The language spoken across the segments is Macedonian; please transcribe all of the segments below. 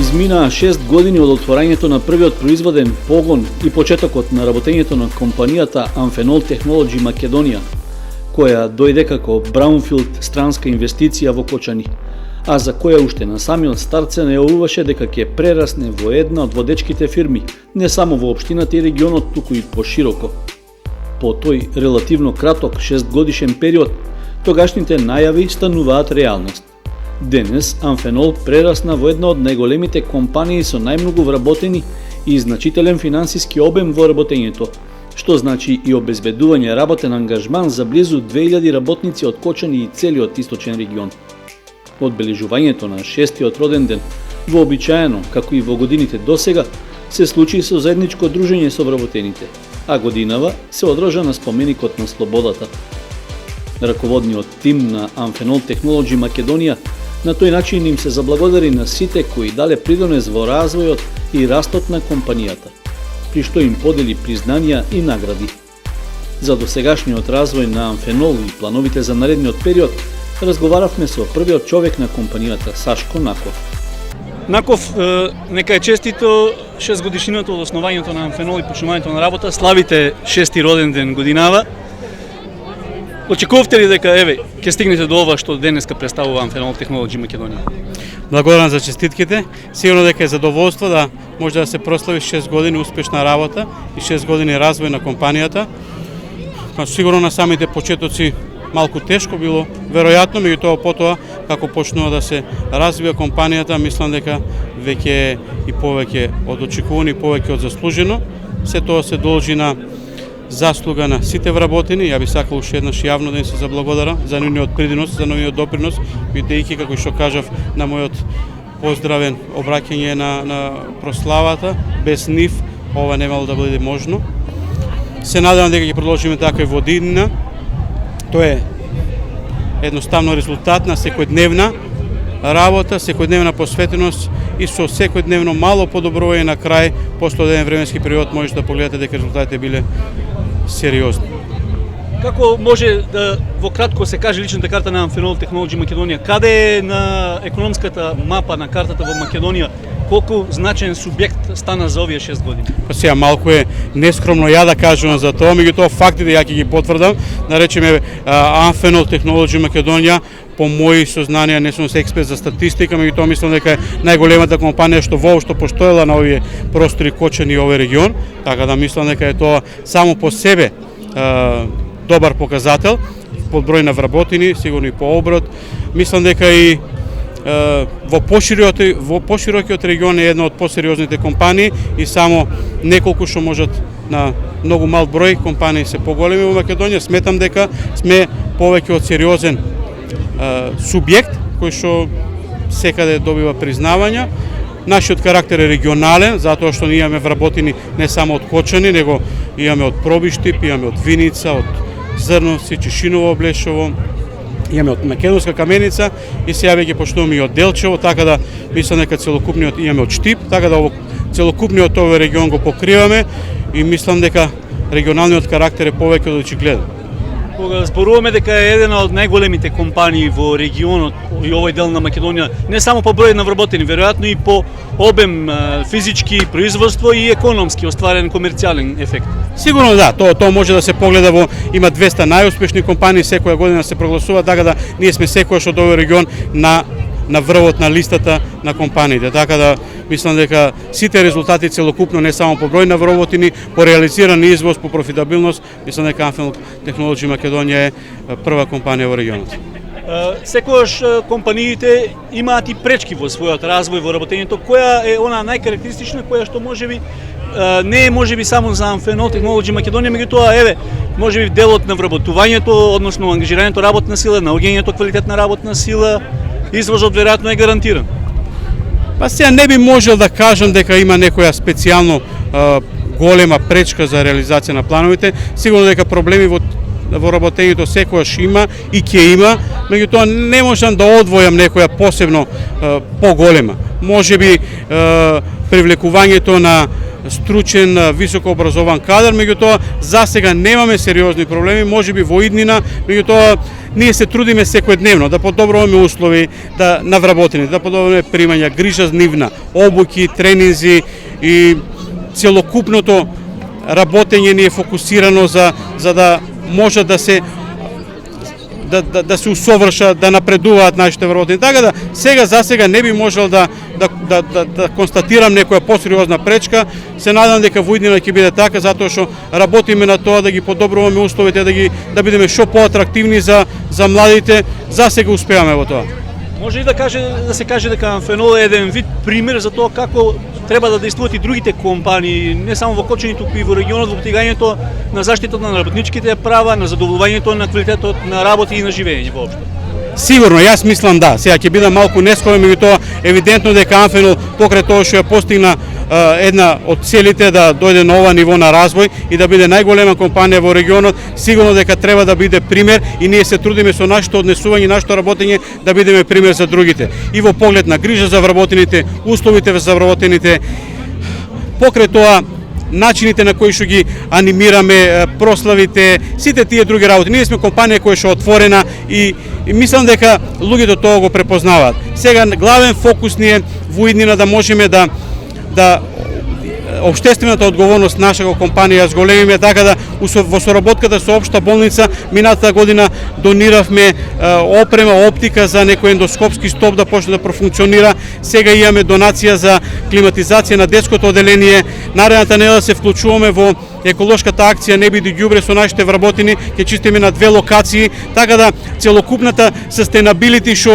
Изминаа 6 години од отворањето на првиот производен погон и почетокот на работењето на компанијата Amphenol Technology Македонија, која дојде како браунфилд странска инвестиција во Кочани, а за која уште на самиот старт се најавуваше дека ќе прерасне во една од водечките фирми, не само во општината и регионот, туку и пошироко. По тој релативно краток 6-годишен период, тогашните најави стануваат реалност. Денес Amphenol прерасна во една од најголемите компании со најмногу вработени и значителен финансиски обем во работењето, што значи и обезбедување работен ангажман за близу 2000 работници од Кочани и целиот источен регион. Одбележувањето на 6-тиот роден ден, вообичаено, како и во годините досега, се случи со заедничко дружење со вработените, а годинава се одржа на споменикот на слободата. Раководниот тим на Amphenol Technology Македонија на тој начин им се заблагодари на сите кои дале придонес во развојот и растот на компанијата, при што им подели признанија и награди. За досегашниот развој на Amphenol и плановите за наредниот период разговаравме со првиот човек на компанијата, Сашко Наков. Наков, нека е честито 6 годишнината од основањето на Amphenol и почнувањето на работа, славите 6-ти роден ден годинава. Очекувавте ли дека ќе стигнете до ова што денеска представува Amphenol Technology Македонија? Благодарам за честитките. Сигурно дека е задоволство да може да се прослави 6 години успешна работа и 6 години развој на компанијата. Сигурно на самите почетоци малку тешко било, веројатно, меѓутоа потоа како почнува да се развива компанијата, мислам дека веќе и повеќе од очекувано и повеќе од заслужено. Се тоа се должи на заслуга на сите вработени. Ја би сакал уште еднаш јавно да им се заблагодарам за нивниот принос, за нивниот допринос, бидејќи, како што кажав на мојот поздравен обраќање на прославата, без нив ова немало да биде можно. Се надевам дека ќе продолжиме така и во година. Тоа е едноставно резултат на секојдневна работа, секојдневна посветеност и со секојдневно мало подобрување на крај, после еден временски период можете да погледате дека резултатите биле сериозни. Како може да во кратко се каже личната карта на Amphenol Technology Македонија? Каде е на економската мапа на картата во Македонија? Колку значен субјект стана за овие 6 години? Па сега малку е нескромно ја да кажувам за тоа, меѓутоа фактите ја ќе ги потврдам. Да речеме Amphenol Technology Македонија, по мои сознанија, не сум експерт за статистика, меѓутоа мислам дека е најголемата компанија што воопшто постоела на овие простори Кочани и овој регион, така да мислам дека е тоа само по себе добар показател, по број на вработени, сигурно и по оброт. Мислам дека и во поширокиот регион е една од посериозните компании и само неколку што можат на многу мал број компании се поголеми во Македонија. Сметам дека сме повеќе од сериозен субјект кој што секаде добива признавања. Нашиот карактер е регионален, затоа што ние имаме вработени не само од Кочани, него имаме од Пробиштип, имаме од Виница, од Зрновци, Чешиново, Блешово, имаме од Македонска Каменица и сега веќе почнуваме и од Делчево, така да мислам дека целокупниот имаме од Штип, така да целокупниот овој регион го покриваме и мислам дека регионалниот карактер е повеќе од очигледен. Кога зборуваме дека е една од најголемите компании во регионот и овој дел на Македонија, не само по број на вработени, веројатно и по обем физички производство и економски остварен комерцијален ефект. Сигурно да, тоа може да се погледа во има 200 најуспешни компании секоја година се прогласува, така да ние сме секојаш од овој регион на врвот на листата на компаниите. Така да мислам дека сите резултати целокупно, не само по број на вработени, по реализиран извоз, по профитабилност, мислам дека Amphenol Technology Македонија е прва компанија во регионот. Секогаш компаниите имаат и пречки во својот развој, во работењето. Која е она најкарактеристична, која што можеби не е можеби само за Amphenol Technology Македонија, меѓутоа можеби делот на вработувањето, односно ангажирањето работна сила, наоѓањето квалитетна работна сила, извозот веројатно е гарантиран. Па сега не би можел да кажам дека има некоја специјално голема пречка за реализација на плановите. Сигурно дека проблеми во работењето секојаш има и ќе има, меѓутоа не можам да одвојам некоја посебно поголема. Можеби привлекувањето на стручен, високо образован кадар, меѓутоа за сега немаме сериозни проблеми, можеби во иднина, меѓутоа ние се трудиме секојдневно да подобруваме услови на вработените, да подобруваме примања, грижа нивна, обуки, тренинзи и целокупното работење ни е фокусирано за да може да се усовршат, да напредуваат нашите вработени. Така да за сега не би можел да констатирам некоја посериозна пречка. Се надам дека во иднина ќе биде така, затоа што работиме на тоа да ги подобруваме условите, да бидеме што поатрактивни за младите. За сега успеаме во тоа. Може ли да се каже дека Амфенол е еден вид пример за тоа како треба да действуваат и другите компании, не само во Кочани, туку и во регионот, во постигањето на заштитата на работничките права, на задоволувањето на квалитетот на работа и на живење воопшто? Сигурно, јас мислам да. Сега ќе бидам малку нескромен, меѓутоа евидентно дека Амфенол покрај тоа што ја постигна една од целите да дојде на ова ниво на развој и да биде најголема компанија во регионот, сигурно дека треба да биде пример и ние се трудиме со нашето однесување и нашето работење да бидеме пример за другите. И во поглед на грижа за вработените, условите за вработените, покрај тоа начините на кои што ги анимираме, прославите, сите тие други работи. Ние сме компанија која што е отворена и мислам дека луѓето тоа го препознаваат. Сега главен фокус ни е во иднина да можеме да општествената одговорност нашата компанија зголемиме, така да во соработката со Општа болница минатата година дониравме опрема, оптика за некој ендоскопски стоп да почне да профункционира. Сега имаме донација за климатизација на детското оделение. Наредната недела се вклучуваме во еколошката акција Не биди ѓубре со нашите вработени, ќе чистиме на 2 локации, така да целокупната sustainability што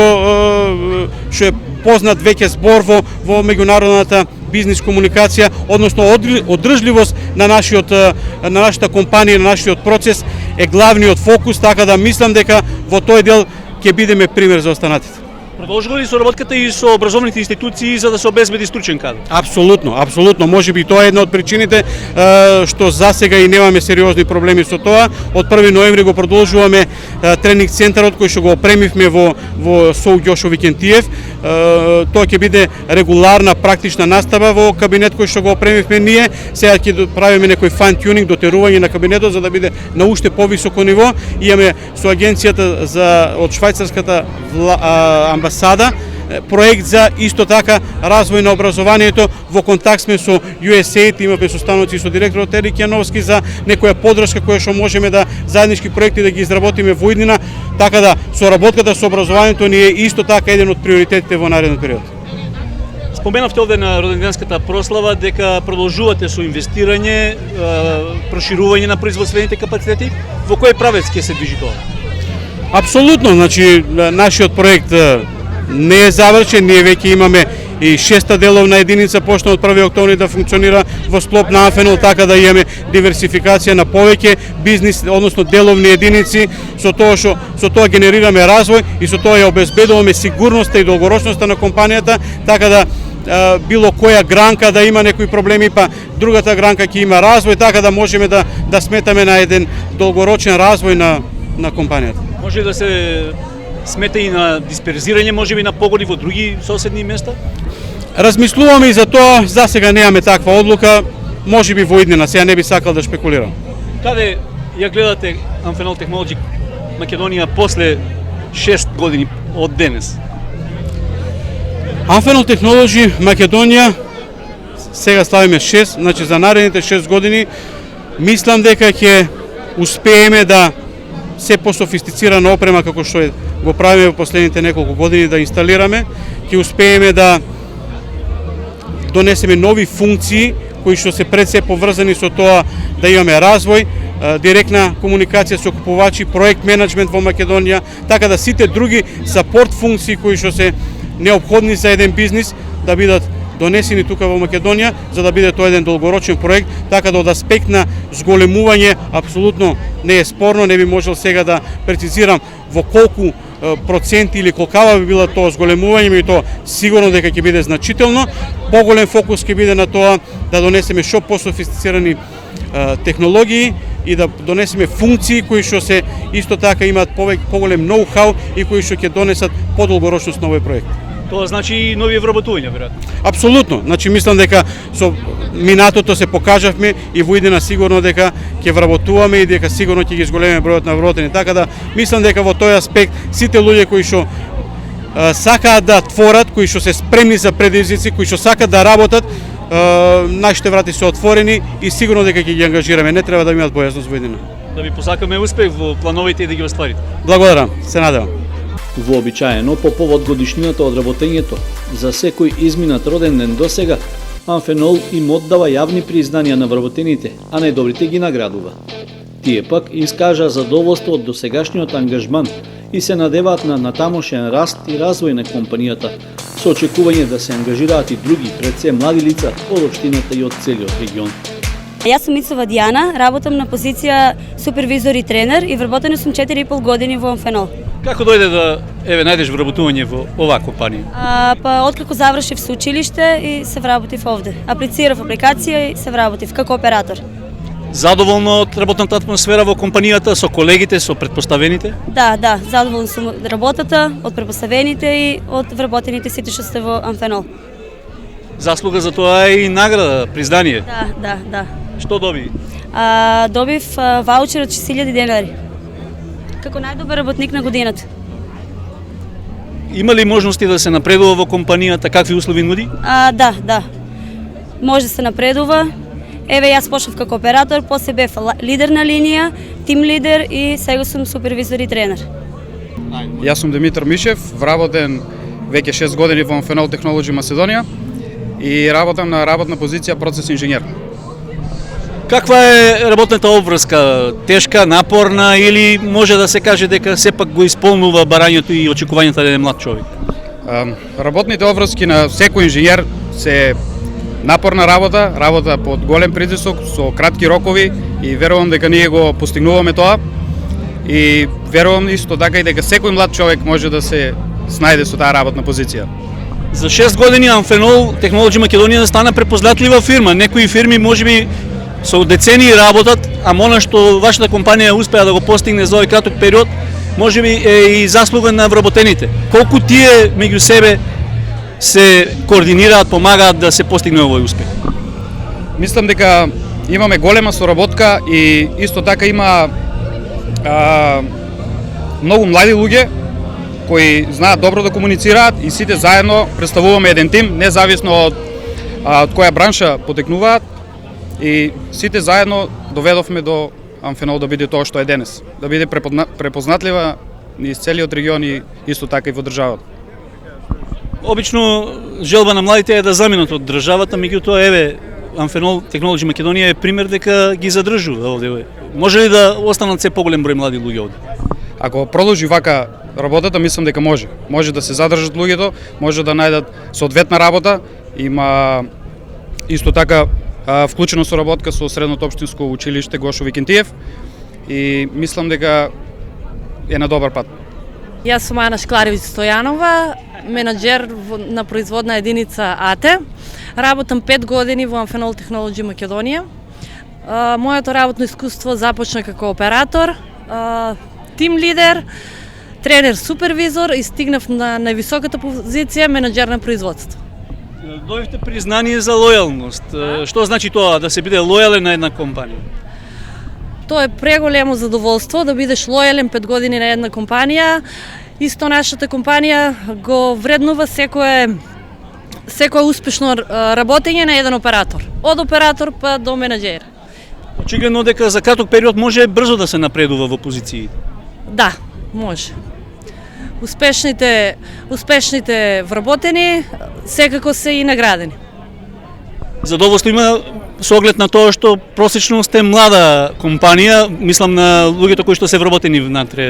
е познат веќе збор во меѓународната бизнис комуникација, односно одржливост на нашата компанија, на нашиот процес е главниот фокус, така да мислам дека во тој дел ќе бидеме пример за останатите. Продолжува ли соработката и со образовните институции за да се обезбеди стручен кадар? Апсолутно. Можеби тоа е една од причините што засега и немаме сериозни проблеми со тоа. Од 1 ноември го продолжуваме тренинг центарот кој што го опремивме во СОУ Ѓошо Викентиев. Тоа ќе биде регуларна практична настава во кабинет кој што го опремивме ние. Сега ќе правиме некој файн тюнинг, дотерување на кабинетот за да биде на уште повисоко ниво. Имаме со агенцијата од швајцарската амбасада проект за исто така развој на образованието. Во контакт сме со USAID, имаме состаноци со директорот Ерик Јановски за некоја поддршка која што можеме да заеднички проекти да ги изработиме во иднина, така да соработката со образованието ни е исто така еден од приоритетите во наредниот период. Споменавте овде на роденденската прослава дека продолжувате со инвестирање, проширување на производствените капацитети. Во кој правец ќе се движи тоа? Апсолутно, значи нашиот проект не е завршен, ние веќе имаме и 6-та деловна единица почна од 1 октомври да функционира во склоп на Амфенол, така да имаме диверсификација на повеќе бизнис, односно деловни единици, со тоа генерираме развој и со тоа ја обезбедуваме сигурноста и долгорочноста на компанијата, така да било која гранка да има некои проблеми, па другата гранка ќе има развој, така да можеме да сметаме на еден долгорочен развој на компанијата. Може да се смета и на дисперзирање, можеби на погоди во други соседни места? Размислуваме и за тоа, за сега немаме таква одлука, можеби во иднина, сега не би сакал да шпекулирам. Каде ја гледате Амфенол Технолоджи Македонија после 6 години од денес? Амфенол Технолоджи Македонија сега славиме 6, значи за наредните 6 години мислам дека ќе успееме да се пософистицирана опрема како што го правиме во последните неколку години да инсталираме, ќе успееме да донесеме нови функции кои што се пред се поврзани со тоа да имаме развој, директна комуникација со купувачи, проект менеджмент во Македонија, така да сите други сапорт функции кои што се неопходни за еден бизнис да бидат донесени тука во Македонија, за да биде тоа еден долгорочен проект, така да од аспект на зголемување апсолутно не е спорно, не би можел сега да прецизирам во колку проценти или колкава би било тоа зголемување, меѓутоа сигурно дека ќе биде значително. Поголем фокус ќе биде на тоа да донесеме што пософистицирани технологии и да донесеме функции кои што се исто така имаат поголем ноу-хау и кои што ќе донесат подолгорочност на овој проект. Тоа значи и нови вработувања, веројатно. Апсолутно. Значи мислам дека со минатото се покажавме и во иднина сигурно дека ќе вработуваме и дека сигурно ќе ги зголемиме бројот на вработени. Така да мислам дека во тој аспект сите луѓе кои што сакаат да творат, кои што се спремни за предизвици, кои што сакаат да работат, нашите врати се отворени и сигурно дека ќе ги ангажираме. Не треба да имаат бојазност во иднина. Да ви посакаме успех во плановите и да ги остварите. Благодарам, се надевам. Вообичаено по повод годишнината од работењето за секој изминат роден ден досега, Амфенол им оддава јавни признанија на вработените, а најдобрите ги наградува. Тие пак искажа задоволство од досегашниот ангажман и се надеваат на натамошен раст и развој на компанијата, со очекување да се ангажираат и други, пред се млади лица од општината и од целиот регион. Јас сум Мицова Дијана, работам на позиција супервизор и тренер и вработена сум 4,5 години во Амфенол. Како дојде да најдеш вработување во оваа компанија? Па откако завршив со училиште и се вработив овде. Аплицирав апликација и се вработив како оператор. Задоволно од работната атмосфера во компанијата, со колегите, со претпоставените? Да, задоволна сум од работата, од претпоставените и од вработените сите што сте во Амфенол. Заслуга за тоа е и награда, признание. Да. Што доби? Добив ваучер од 6.000 денари. Како најдобар работник на годината. Има ли можности да се напредува во компанијата, какви услови нуди? Да. Може да се напредува. Еве јас почнав како оператор, после бев лидер на линија, тим лидер и сега сум супервизор и тренер. Јас сум Димитар Мишев, вработен веќе 6 години во Amfenol Technology Македонија и работам на работна позиција процес инженер. Каква е работната обврска? Тешка, напорна или може да се каже дека сепак го исполнува барањето и очекувањата на млад човек? Работните обврски на секој инженер се напорна работа под голем притисок, со кратки рокови и верувам дека ние го постигнуваме тоа. И верувам исто така и дека секој млад човек може да се снајде со таа работна позиција. За 6 години Amfenol Technology Македонија стана препознатлива фирма. Некои фирми можеби со децении работат, а она што вашата компанија успеа да го постигне за овој краток период, можеби е и заслуга на вработените. Колку тие меѓу себе се координираат, помагаат да се постигне овој успех? Мислам дека имаме голема соработка и исто така има многу млади луѓе кои знаат добро да комуницираат и сите заедно представуваме еден тим, независно од која бранша потекнуваат и сите заедно доведовме до Amfenol да биде тоа што е денес, да биде препознатлива низ целиот регион и исто така и во државата. Обично желба на младите е да заминат од државата, меѓутоа еве Amfenol Technology Македонија е пример дека ги задржува овде. Може ли да останат се поголем број млади луѓе овде? Ако продолжи вака работата, мислам дека може. Може да се задржат луѓето, може да најдат соодветна работа. Има исто така вклучено соработка со Средното општинско училиште Гошо Викентиев и мислам дека е на добар пат. Јас сум Ана Шкларевиќ Стојанова, менаџер на производна единица АТЕ. Работам 5 години во Amfenol Technology Македонија. Моето работно искуство започна како оператор, тим лидер, тренер, супервизор и стигнав на највисоката позиција менаџер на производство. Добивте признание за лојалност. Што значи тоа, да се биде лојален на една компанија? Тоа е преголемо задоволство да бидеш лојален 5 години на една компанија. Исто нашата компанија го вреднува секое успешно работење на еден оператор. Од оператор па до менаџер. Очигледно дека за краток период може брзо да се напредува во позиции. Да, може. Успешните вработени секако се и наградени. Задоволство има со оглед на тоа што просечно сте млада компанија, мислам на луѓето кои што се вработени внатре,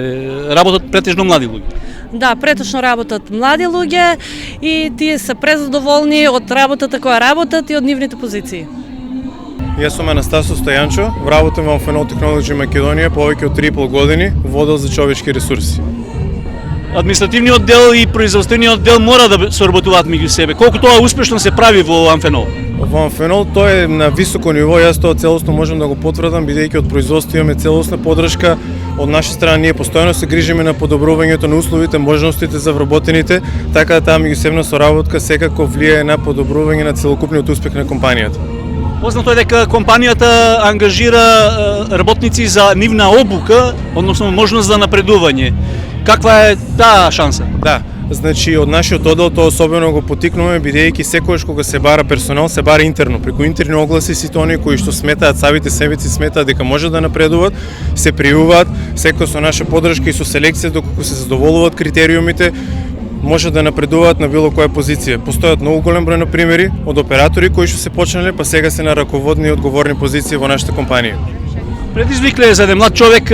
работат претежно млади луѓе. Да, претежно работат млади луѓе и тие се презадоволни од работата која работат и од нивните позиции. Јас сум Анастасо Стојанчо, работам во Amfenol Technology Македонија повеќе од 3,5 години во оддел за човечки ресурси. Административниот дел и производствениот дел мора да соработуваат меѓу себе. Колку тоа успешно се прави во Amfenol? Во Amfenol тоа е на високо ниво, јас тоа целосно можам да го потврдам, бидејќи од производство имаме целосна поддршка, Од наша страна ние постојано се грижиме на подобрувањето на условите, можностите за вработените, така да таа меѓусебна соработка секако влијае на подобрување на целокупниот успех на компанијата. Познато е дека компанијата ангажира работници за нивна обука, односно можност за напредување. Каква е таа шанса? Да, значи од нашиот оддел тоа особено го потикнуваме, бидејќи секогаш кога се бара персонал, се бара интерно. Преку интерни огласи сите оние кои што сметаат, самите себеци сметаат дека може да напредуваат, се пријавуваат, секој со наша поддршка и со селекција, доколку се задоволуваат критериумите, може да напредуваат на било која позиција. Постојат многу голем број на примери од оператори кои што се почнале, па сега се на раководни и одговорни позиции во нашата компанија. Предизвик ли е за еден млад човек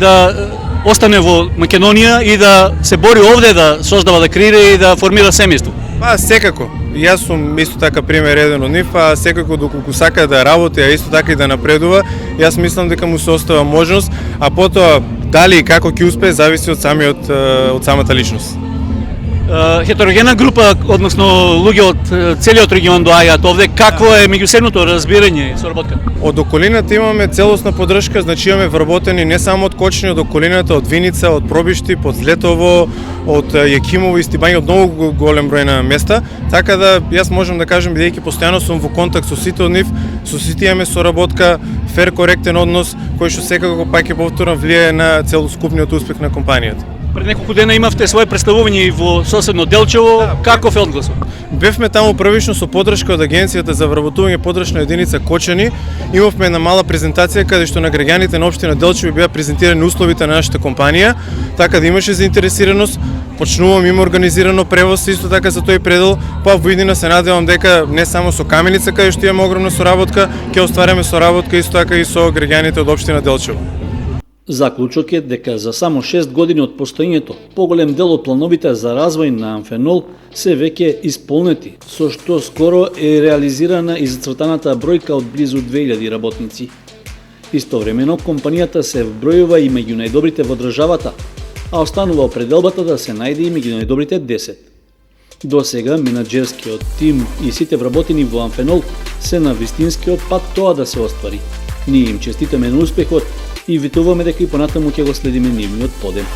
да остане во Македонија и да се бори овде, да создава, да креира и да формира семејство? Па секако. Јас сум исто така пример еден од нив, а секако доколку сака да работи, а исто така и да напредува, јас мислам дека му се остава можност, а потоа дали и како ќе успее зависи од самата личност. Хетерогена група, односно луѓе од целиот регион доаѓаат овде, какво е меѓусебното разбирање и соработка? Од околината имаме целосна поддршка, значи имаме вработени не само од Кочни, од околината, од Виница, од Пробишти, Подзлетово, од Јакимово и Стибање, од многу голем број на места, така да јас можам да кажам, бидејќи постојано сум во контакт со сите од нив, со сите имаме соработка, фер, коректен однос, кој што секако пак ќе повторам влијае на целоскупниот успех на компанијата. Пред неколку дена имавте свое представување и во соседно Делчево, каков е одгласот? Бевме таму првично со поддршка од Агенцијата за вработување подрачна единица Кочани. Имавме една мала презентација каде што на граѓаните на општина Делчево беа презентирани условите на нашата компанија, така да имаше заинтересираност. Почнувам, има организирано превоз исто така за тој предел, па во иднина се надевам дека не само со Каменица каде што имаме огромна соработка, ќе оствараме соработка исто така и со граѓаните од општина Делчево. Заклучок е дека за само 6 години од постоењето, поголем дел од плановите за развој на Амфенол се веќе исполнети, со што скоро е реализирана и зацртаната бројка од близу 2000 работници. Истовремено, компанијата се вбројува и меѓу најдобрите во државата, а останува определбата да се најде и меѓу најдобрите 10. До сега, менаџерскиот тим и сите вработени во Амфенол се на вистинскиот пат тоа да се оствари. Ние им честитаме на успехот и витуваме дека и понатаму ќе го следиме нивниот подем.